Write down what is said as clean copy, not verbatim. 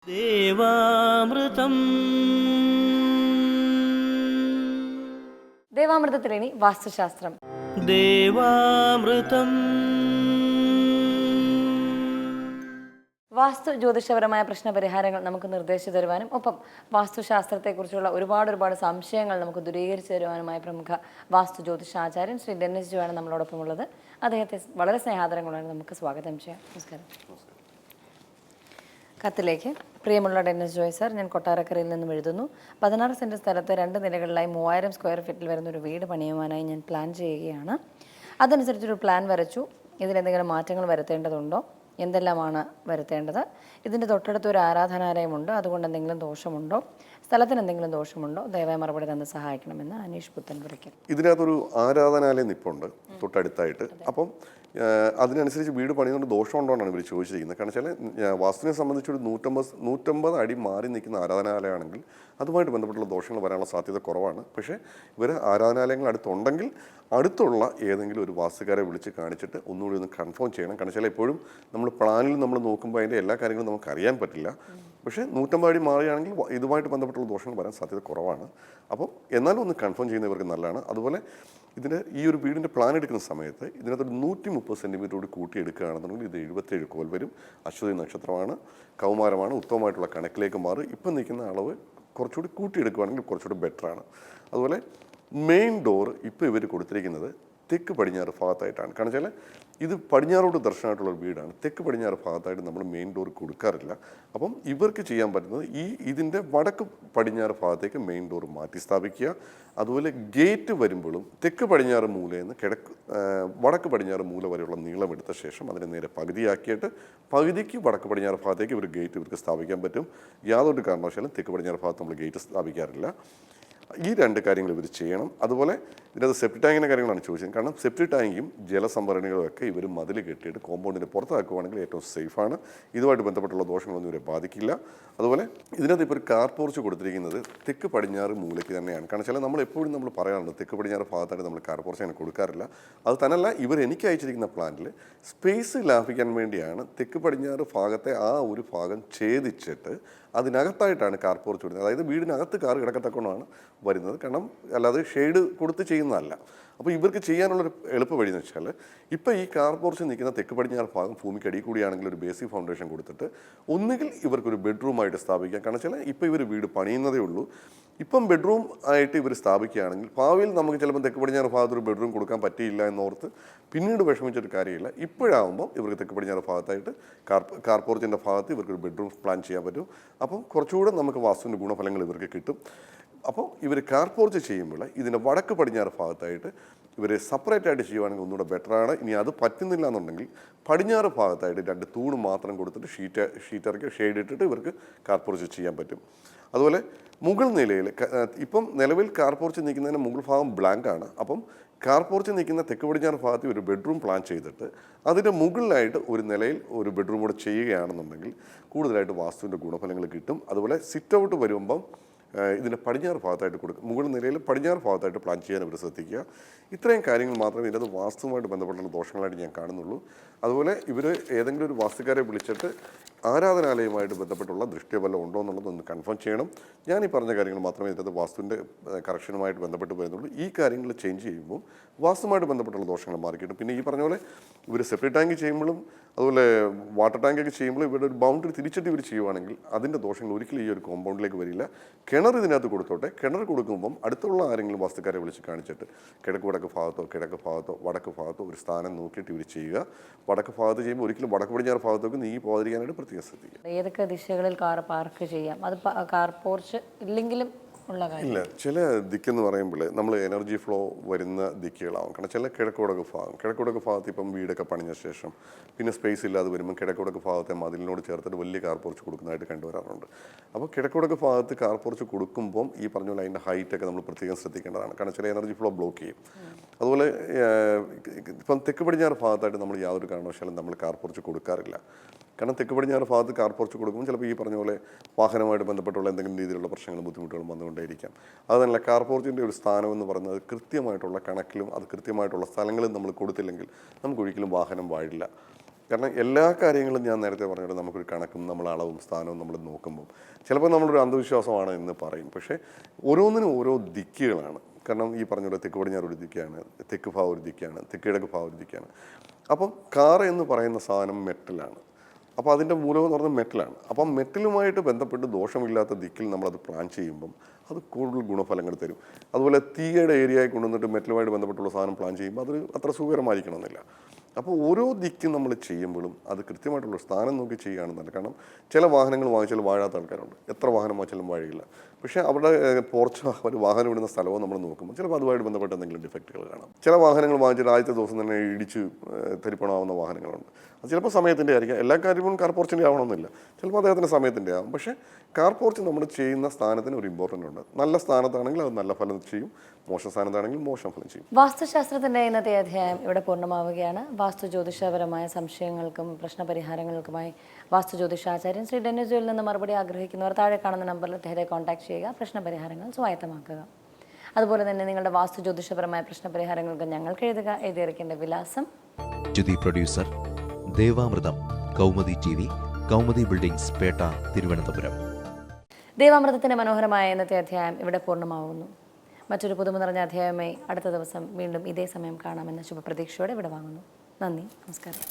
ദേവാമൃതം. ദേവാമൃതത്തിലേനി വാസ്തുശാസ്ത്രം. ദേവാമൃതം. വാസ്തു ജ്യോതിഷപരമായ പ്രശ്നപരിഹാരങ്ങൾ നമുക്ക് നിർദ്ദേശിച്ചു തരുവാനും ഒപ്പം വാസ്തുശാസ്ത്രത്തെക്കുറിച്ചുള്ള ഒരുപാട് സംശയങ്ങൾ നമുക്ക് ദൂരീകരിച്ചു തരുവാനുമായ പ്രമുഖ വാസ്തു ജ്യോതിഷാചാര്യൻ ശ്രീ ഡെന്നിസ് ജോയാണ് നമ്മളോടൊപ്പം ഉള്ളത്. അദ്ദേഹത്തെ വളരെ സ്നേഹാദരങ്ങളാണ് നമുക്ക് സ്വാഗതം ചെയ്യാം. നമസ്കാരം. കത്തിലേക്ക് പ്രിയമുള്ള ഡെന്നിസ് ജോയ് സർ, ഞാൻ കൊട്ടാരക്കരയിൽ നിന്നും എഴുതുന്നു. 16 സെൻറ്റ് സ്ഥലത്ത് 2 നിലകളിലായി 3000 സ്ക്വയർ ഫീറ്റിൽ വരുന്നൊരു വീട് പണിയുവാനായി ഞാൻ പ്ലാൻ ചെയ്യുകയാണ്. അതനുസരിച്ചൊരു പ്ലാൻ വരച്ചു. ഇതിലെന്തെങ്കിലും മാറ്റങ്ങൾ വരുത്തേണ്ടതുണ്ടോ? എന്തെല്ലാമാണ് വരുത്തേണ്ടത്? ഇതിൻ്റെ തൊട്ടടുത്ത് ഒരു ആരാധനാലയമുണ്ട്, അതുകൊണ്ട് എന്തെങ്കിലും ദോഷമുണ്ടോ? സ്ഥലത്തിന് എന്തെങ്കിലും ദോഷമുണ്ടോ? ദയവായി മറുപടി തന്ന് സഹായിക്കണമെന്ന് അനീഷ് പുത്തൻപുരയ്ക്കൽ. ഇതിനകത്തൊരു ആരാധനാലയം നിപ്പുണ്ട് തൊട്ടടുത്തായിട്ട്. അപ്പം അതിനനുസരിച്ച് വീട് പണിയുന്നതുകൊണ്ട് ദോഷമുണ്ടോന്നാണ് ഇവർ ചോദിച്ചിരിക്കുന്നത്. കാരണം വെച്ചാൽ വാസ്തുവിനെ സംബന്ധിച്ചൊരു 150 അടി മാറി നിൽക്കുന്ന ആരാധനാലയമാണെങ്കിൽ അതുമായിട്ട് ബന്ധപ്പെട്ടുള്ള ദോഷങ്ങൾ വരാനുള്ള സാധ്യത കുറവാണ്. പക്ഷേ ഇവർ ആരാധനാലയങ്ങൾ അടുത്തുണ്ടെങ്കിൽ അടുത്തുള്ള ഏതെങ്കിലും ഒരു വാസ്തുകാരെ വിളിച്ച് കാണിച്ചിട്ട് ഒന്നുകൂടി ഒന്ന് കൺഫേം ചെയ്യണം. കാരണം വെച്ചാൽ എപ്പോഴും നമ്മൾ പ്ലാനിൽ നമ്മൾ നോക്കുമ്പോൾ അതിൻ്റെ എല്ലാ കാര്യങ്ങളും നമുക്ക് അറിയാൻ പറ്റില്ല. പക്ഷേ 150 അടി മാറുകയാണെങ്കിൽ ഇതുമായിട്ട് ബന്ധപ്പെട്ടുള്ള ദോഷങ്ങൾ വരാൻ സാധ്യത കുറവാണ്. അപ്പം എന്നാലും ഒന്ന് കൺഫേം ചെയ്യുന്നവർക്ക് നല്ലതാണ്. അതുപോലെ ഇതിൻ്റെ ഈ ഒരു വീടിൻ്റെ പ്ലാൻ എടുക്കുന്ന സമയത്ത് ഇതിനകത്തൊരു 130 സെൻറ്റിമീറ്റർ കൂടി കൂട്ടിയെടുക്കുകയാണെന്നുണ്ടെങ്കിൽ ഇത് 77 കോൽ വരും. അശ്വതി നക്ഷത്രമാണ്, കൗമാരമാണ്, ഉത്തമമായിട്ടുള്ള കണക്കിലേക്ക് മാറും. ഇപ്പം നിൽക്കുന്ന അളവ് കുറച്ചുകൂടി കൂട്ടിയെടുക്കുകയാണെങ്കിൽ കുറച്ചുകൂടി ബെറ്ററാണ്. അതുപോലെ മെയിൻ ഡോർ ഇപ്പോൾ ഇവർ കൊടുത്തിരിക്കുന്നത് തെക്ക് പടിഞ്ഞാറ് ഭാഗത്തായിട്ടാണ്. കാരണം വെച്ചാൽ ഇത് പടിഞ്ഞാറോട്ട് ദർശനമായിട്ടുള്ള ഒരു വീടാണ്. തെക്ക് പടിഞ്ഞാറ് ഭാഗത്തായിട്ട് നമ്മൾ മെയിൻ ഡോർ കൊടുക്കാറില്ല. അപ്പം ഇവർക്ക് ചെയ്യാൻ പറ്റുന്നത് ഇതിൻ്റെ വടക്ക് പടിഞ്ഞാറ് ഭാഗത്തേക്ക് മെയിൻ ഡോർ മാറ്റി സ്ഥാപിക്കുക. അതുപോലെ ഗേറ്റ് വരുമ്പോഴും തെക്ക് പടിഞ്ഞാറ് മൂലയിൽ നിന്ന് വടക്ക് പടിഞ്ഞാറ് മൂല വരെയുള്ള നീളം എടുത്ത ശേഷം അതിനെ നേരെ പകുതിയാക്കിയിട്ട് പകുതിക്ക് വടക്ക് പടിഞ്ഞാറ് ഭാഗത്തേക്ക് ഇവർ ഗേറ്റ് ഇവർക്ക് സ്ഥാപിക്കാൻ പറ്റും. യാതൊരു കാരണവശാലും തെക്ക് പടിഞ്ഞാറ് ഭാഗത്ത് നമ്മൾ ഗേറ്റ് സ്ഥാപിക്കാറില്ല. ഈ 2 കാര്യങ്ങൾ ഇവർ ചെയ്യണം. അതുപോലെ ഇതിനകത്ത് സെപ്റ്റി ടാങ്കിൻ്റെ കാര്യങ്ങളാണ് ചോദിച്ചത്. കാരണം സെപ്റ്റി ടാങ്കും ജലസംഭരണികളും ഒക്കെ ഇവർ മതിൽ കെട്ടിയിട്ട് കോമ്പൗണ്ടിന് പുറത്താക്കുവാണെങ്കിൽ ഏറ്റവും സേഫാണ്. ഇതുമായിട്ട് ബന്ധപ്പെട്ടുള്ള ദോഷങ്ങളൊന്നും ഇവരെ ബാധിക്കില്ല. അതുപോലെ ഇതിനകത്ത് ഇപ്പോൾ ഒരു കാർ പോർച്ച് കൊടുത്തിരിക്കുന്നത് തെക്ക് പടിഞ്ഞാറ് മൂലയ്ക്ക് തന്നെയാണ്. കാരണം വെച്ചാൽ നമ്മൾ എപ്പോഴും നമ്മൾ പറയാറുണ്ട് തെക്ക് പടിഞ്ഞാറ് ഭാഗത്തായിട്ട് നമ്മൾ കാർ പോർച്ച് അങ്ങനെ കൊടുക്കാറില്ല. അത് തന്നെയല്ല, ഇവർ എനിക്ക് അയച്ചിരിക്കുന്ന പ്ലാനിൽ സ്പേസ് ലാഭിക്കാൻ വേണ്ടിയാണ് തെക്ക് പടിഞ്ഞാറ് ഭാഗത്തെ ആ ഒരു ഭാഗം ഛേദിച്ചിട്ട് അതിനകത്തായിട്ടാണ് കാർ പോർച്ച് കൊടുക്കുന്നത്. അതായത് വീടിനകത്ത് കാർ കിടക്കത്തക്കൊണ്ടാണ് വരുന്നത്. കാരണം അല്ലാതെ ഷെയ്ഡ് കൊടുത്ത് ചെയ്യുന്നതല്ല. അപ്പോൾ ഇവർക്ക് ചെയ്യാനുള്ളൊരു എളുപ്പ വഴി എന്ന് വെച്ചാൽ ഇപ്പോൾ ഈ കാർ പോർച്ച് നിൽക്കുന്ന തെക്ക് പടിഞ്ഞാറ് ഭാഗം ഭൂമിക്കടി കൂടിയാണെങ്കിൽ ഒരു ബേസിക് ഫൗണ്ടേഷൻ കൊടുത്തിട്ട് ഒന്നുകിൽ ഇവർക്കൊരു ബെഡ്റൂമായിട്ട് സ്ഥാപിക്കാം. കാരണം വെച്ചാൽ ഇപ്പോൾ ഇവർ വീട് പണിയുന്നതേ ഉള്ളൂ. ഇപ്പം ബെഡ്റൂം ആയിട്ട് ഇവർ സ്ഥാപിക്കുകയാണെങ്കിൽ ഭാവിയിൽ നമുക്ക് ചിലപ്പോൾ തെക്ക് പടിഞ്ഞാറ് ഭാഗത്തൊരു ബെഡ്റൂം കൊടുക്കാൻ പറ്റിയില്ല എന്നോർത്ത് പിന്നീട് വിഷമിച്ചൊരു കാര്യമില്ല. ഇപ്പോഴാകുമ്പോൾ ഇവർക്ക് തെക്ക് പടിഞ്ഞാറ് ഭാഗത്തായിട്ട് കാർ പോർച്ചിൻ്റെ ഭാഗത്ത് ഇവർക്കൊരു ബെഡ്റൂം പ്ലാൻ ചെയ്യാൻ പറ്റും. അപ്പം കുറച്ചുകൂടെ നമുക്ക് വാസ്തുവിൻ്റെ ഗുണഫലങ്ങൾ ഇവർക്ക് കിട്ടും. അപ്പോൾ ഇവർ കാർ പോർച്ച് ചെയ്യുമ്പോൾ ഇതിൻ്റെ വടക്ക് പടിഞ്ഞാറ് ഭാഗത്തായിട്ട് ഇവർ സെപ്പറേറ്റ് ആയിട്ട് ചെയ്യുവാണെങ്കിൽ ഒന്നുകൂടെ ബെറ്ററാണ്. ഇനി അത് പറ്റുന്നില്ല എന്നുണ്ടെങ്കിൽ പടിഞ്ഞാറ് ഭാഗത്തായിട്ട് 2 തൂണ് മാത്രം കൊടുത്തിട്ട് ഷീറ്റിറക്കി ഷെയ്ഡ് ഇട്ടിട്ട് ഇവർക്ക് കാർ പോർച്ച് ചെയ്യാൻ പറ്റും. അതുപോലെ മുകൾ നിലയിൽ ഇപ്പം നിലവിൽ കാർ പോർച്ച് നിൽക്കുന്നതിന് മുകൾ ഭാഗം ബ്ലാങ്ക് ആണ്. അപ്പം കാർ പോർച്ച് നിൽക്കുന്ന തെക്ക് പടിഞ്ഞാറ് ഭാഗത്ത് ഒരു ബെഡ്റൂം പ്ലാൻ ചെയ്തിട്ട് അതിൻ്റെ മുകളിലായിട്ട് ഒരു നിലയിൽ ഒരു ബെഡ്റൂം കൂടെ ചെയ്യുകയാണെന്നുണ്ടെങ്കിൽ കൂടുതലായിട്ട് വാസ്തുവിൻ്റെ ഗുണഫലങ്ങൾ കിട്ടും. അതുപോലെ സിറ്റ് ഔട്ട് വരുമ്പം ഇതിൻ്റെ പടിഞ്ഞാറ് ഭാഗത്തായിട്ട് കൊടുക്കും. മുകൾ നിലയിൽ പടിഞ്ഞാറ് ഭാഗത്തായിട്ട് പ്ലാൻ ചെയ്യാൻ ഇവർ ശ്രദ്ധിക്കുക. ഇത്രയും കാര്യങ്ങൾ മാത്രമേ ഇതിനകത്ത് വാസ്തുവുമായിട്ട് ബന്ധപ്പെട്ടുള്ള ദോഷങ്ങളായിട്ട് ഞാൻ കാണുന്നുള്ളൂ. അതുപോലെ ഇവർ ഏതെങ്കിലും ഒരു വാസ്തുക്കാരെ വിളിച്ചിട്ട് ആരാധനാലയവുമായിട്ട് ബന്ധപ്പെട്ടുള്ള ദൃഷ്ടിയോ വല്ലതും ഉണ്ടോ എന്നുള്ളതൊന്ന് കൺഫേം ചെയ്യണം. ഞാൻ ഈ പറഞ്ഞ കാര്യങ്ങൾ മാത്രമേ ഇതിനകത്ത് വാസ്തുവിൻ്റെ കറക്ഷനുമായിട്ട് ബന്ധപ്പെട്ട് വരുന്നുള്ളൂ. ഈ കാര്യങ്ങൾ ചേഞ്ച് ചെയ്യുമ്പോൾ വാസ്തുവുമായിട്ട് ബന്ധപ്പെട്ടുള്ള ദോഷങ്ങൾ മാറിക്കിട്ടും. പിന്നെ ഈ പറഞ്ഞ പോലെ ഇവർ സെപ്പറേറ്റ് ടാങ്ക് ചെയ്യുമ്പോഴും അതുപോലെ വാട്ടർ ടാങ്കൊക്കെ ചെയ്യുമ്പോഴും ഇവരുടെ ഒരു ബൗണ്ടറി തിരിച്ചിട്ട് ഇവർ ചെയ്യുവാണെങ്കിൽ അതിൻ്റെ ദോഷങ്ങൾ ഒരിക്കലും ഈ ഒരു കോമ്പൗണ്ടിലേക്ക് വരില്ല. കിണർ ഇതിനകത്ത് കൊടുത്തോട്ടെ. കിണർ കൊടുക്കുമ്പം അടുത്തുള്ള ആരെങ്കിലും വാസ്തുക്കാരെ വിളിച്ച് കാണിച്ചിട്ട് കിഴക്ക് വടക്ക് ഭാഗത്തോ വടക്ക് ഭാഗത്തോ ഒരു സ്ഥാനം നോക്കിയിട്ട് ഇവർ ചെയ്യുക. വടക്ക് ഭാഗത്ത് ചെയ്യുമ്പോൾ ഒരിക്കലും വടക്ക് പടിഞ്ഞാറ് ഭാഗത്തേക്ക് നീങ്ങി പോകാതിരിക്കാനായിട്ട് പ്രത്യേകം ശ്രദ്ധിക്കുക. ഏതൊക്കെ ദിശകളിൽ കാർ പാർക്ക് ചെയ്യാം? അത് കാർ പോർച്ച് ഇല്ലെങ്കിലും ഇല്ല, ചില ദിക്കെന്ന് പറയുമ്പോൾ നമ്മൾ എനർജി ഫ്ലോ വരുന്ന ദിക്കുകളാവും. കാരണം ചില കിഴക്കുടക്ക് ഭാഗത്ത് ഇപ്പം വീടൊക്കെ പണിഞ്ഞ ശേഷം പിന്നെ സ്പേസ് ഇല്ലാതെ വരുമ്പോൾ കിഴക്കുടക്ക് ഭാഗത്തെ മതിലിനോട് ചേർത്തിട്ട് വലിയ കാർ പോർച്ച് കൊടുക്കുന്നതായിട്ട് കണ്ടുവരാറുണ്ട്. അപ്പോൾ കിഴക്കുടക്ക് ഭാഗത്ത് കാർ പോർച്ച് കൊടുക്കുമ്പം ഈ പറഞ്ഞ പോലെ അതിൻ്റെ ഹൈറ്റൊക്കെ നമ്മൾ പ്രത്യേകം ശ്രദ്ധിക്കേണ്ടതാണ്. കാരണം ചില എനർജി ഫ്ലോ ബ്ലോക്ക് ചെയ്യും. അതുപോലെ ഇപ്പം തെക്ക് പടിഞ്ഞാറ് ഭാഗത്തായിട്ട് നമ്മൾ യാതൊരു കാരണവശാലും നമ്മൾ കാർ പോർച്ച് കൊടുക്കാറില്ല. കാരണം തെക്ക് പടിഞ്ഞാറ് ഭാഗത്ത് കാർ പോർച്ച് കൊടുക്കുമ്പോൾ ചിലപ്പോൾ ഈ പറഞ്ഞ പോലെ വാഹനമായിട്ട് ബന്ധപ്പെട്ടുള്ള എന്തെങ്കിലും രീതിയിലുള്ള പ്രശ്നങ്ങളും ബുദ്ധിമുട്ടുകളും വന്നുകൊണ്ടേയിരിക്കാം. അതുതന്നെ കാർ പോർച്ചിൻ്റെ ഒരു സ്ഥാനം എന്ന് പറയുന്നത് കൃത്യമായിട്ടുള്ള കണക്കിലും അത് കൃത്യമായിട്ടുള്ള സ്ഥലങ്ങളും നമ്മൾ കൊടുത്തില്ലെങ്കിൽ നമുക്ക് ഒരിക്കലും വാഹനം വാഴില്ല. കാരണം എല്ലാ കാര്യങ്ങളും ഞാൻ നേരത്തെ പറഞ്ഞത് നമുക്കൊരു കണക്കും നമ്മൾ അളവും സ്ഥാനവും നമ്മൾ നോക്കുമ്പോൾ ചിലപ്പോൾ നമ്മളൊരു അന്ധവിശ്വാസമാണ് എന്ന് പറയും. പക്ഷേ ഓരോന്നിനും ഓരോ ദിക്കുകളാണ്. കാരണം ഈ പറഞ്ഞ പോലെ തെക്ക് പടിഞ്ഞാറ് ഒരു ദിക്കാണ്, തെക്ക് ഭാഗം ഒരു ദിക്കാണ്, തെക്ക് കിഴക്ക് ഭാഗം ഒരു ദിക്കാണ്. അപ്പം കാർ എന്ന് പറയുന്ന സാധനം മെറ്റലാണ്. അപ്പോൾ അതിൻ്റെ മൂലം എന്ന് പറഞ്ഞാൽ മെറ്റലാണ്. അപ്പം മെറ്റലുമായിട്ട് ബന്ധപ്പെട്ട് ദോഷമില്ലാത്ത ദിക്കിൽ നമ്മളത് പ്ലാൻ ചെയ്യുമ്പം അത് കൂടുതൽ ഗുണഫലങ്ങൾ തരും. അതുപോലെ തീയുടെ ഏരിയയിൽ കൊണ്ടുവന്നിട്ട് മെറ്റലുമായിട്ട് ബന്ധപ്പെട്ടുള്ള സാധനം പ്ലാൻ ചെയ്യുമ്പോൾ അത് അത്ര സുഖകരമായിരിക്കണമെന്നില്ല. അപ്പോൾ ഓരോ ദിക്കും നമ്മൾ ചെയ്യുമ്പോഴും അത് കൃത്യമായിട്ടുള്ള സ്ഥാനം നോക്കി ചെയ്യുകയാണെന്നല്ല. കാരണം ചില വാഹനങ്ങൾ വാങ്ങിച്ചാൽ വാഴാത്ത ആൾക്കാരുണ്ട്, എത്ര വാഹനം വാങ്ങിച്ചാലും വാഴയില്ല. പക്ഷേ അവരുടെ പോർച്ചോ അവർ വാഹനം ഇടുന്ന സ്ഥലമോ നമ്മൾ നോക്കുമ്പോൾ ചിലപ്പോൾ അതുമായിട്ട് ബന്ധപ്പെട്ട എന്തെങ്കിലും ഡിഫക്റ്റുകൾ കാണാം. ചില വാഹനങ്ങൾ വാങ്ങിച്ചാൽ ആദ്യത്തെ ദിവസം തന്നെ ഇടിച്ച് തരിപ്പണമാവുന്ന വാഹനങ്ങളുണ്ട്. അത് ചിലപ്പോൾ സമയത്തിൻ്റെ ആയിരിക്കാം. എല്ലാ കാര്യവും കാർ പോർച്ചിൻ്റെ ആവണമെന്നില്ല, ചിലപ്പോൾ അദ്ദേഹത്തിൻ്റെ സമയത്തിൻ്റെ ആവും. പക്ഷേ കാർ പോർച്ച് നമ്മൾ ചെയ്യുന്ന സ്ഥാനത്തിന് ഒരു ഇമ്പോർട്ടൻ്റ് ഉണ്ട്. നല്ല സ്ഥാനത്താണെങ്കിൽ അത് നല്ല ഫലം ചെയ്യും, മോശം സ്ഥാനത്താണെങ്കിൽ മോശം ഫലം ചെയ്യും. വാസ്തുശാസ്ത്രത്തിൻ്റെ ഇന്നത്തെ അധ്യായം ഇവിടെ പൂർണ്ണമാവുകയാണ്. വാസ്തു ജ്യോതിഷപരമായ സംശയങ്ങൾക്കും പ്രശ്നപരിഹാരങ്ങൾക്കുമായി വാസ്തു ജ്യോതിഷാചാര്യൻ ശ്രീ ഡെന്നിസ് ജോയിൽ നിന്ന് മറുപടി ആഗ്രഹിക്കുന്നവർ താഴെ കാണുന്ന നമ്പറിൽ അദ്ദേഹത്തെ കോൺടാക്ട് ചെയ്യുക, പ്രശ്നപരിഹാരങ്ങൾ സ്വായത്തമാക്കുക. അതുപോലെ തന്നെ നിങ്ങളുടെ വാസ്തു ജ്യോതിഷപരമായ പ്രശ്നപരിഹാരങ്ങൾക്ക് ഞങ്ങൾക്ക് എഴുതിയിരിക്കേണ്ട വിലാസം: Jyothi producer, Devamritham, Kaumudi TV, Kaumudi buildings, Pettah, Thiruvananthapuram. ദേവാമൃതത്തിൻ്റെ മനോഹരമായ ഇന്നത്തെ അധ്യായം ഇവിടെ പൂർണ്ണമാവുന്നു. മറ്റൊരു പുതുമ നിറഞ്ഞ അധ്യായമായി അടുത്ത ദിവസം വീണ്ടും ഇതേ സമയം കാണാമെന്ന ശുഭപ്രതീക്ഷയോടെ ഇവിടെ വാങ്ങുന്നു. നന്ദി, നമസ്കാരം.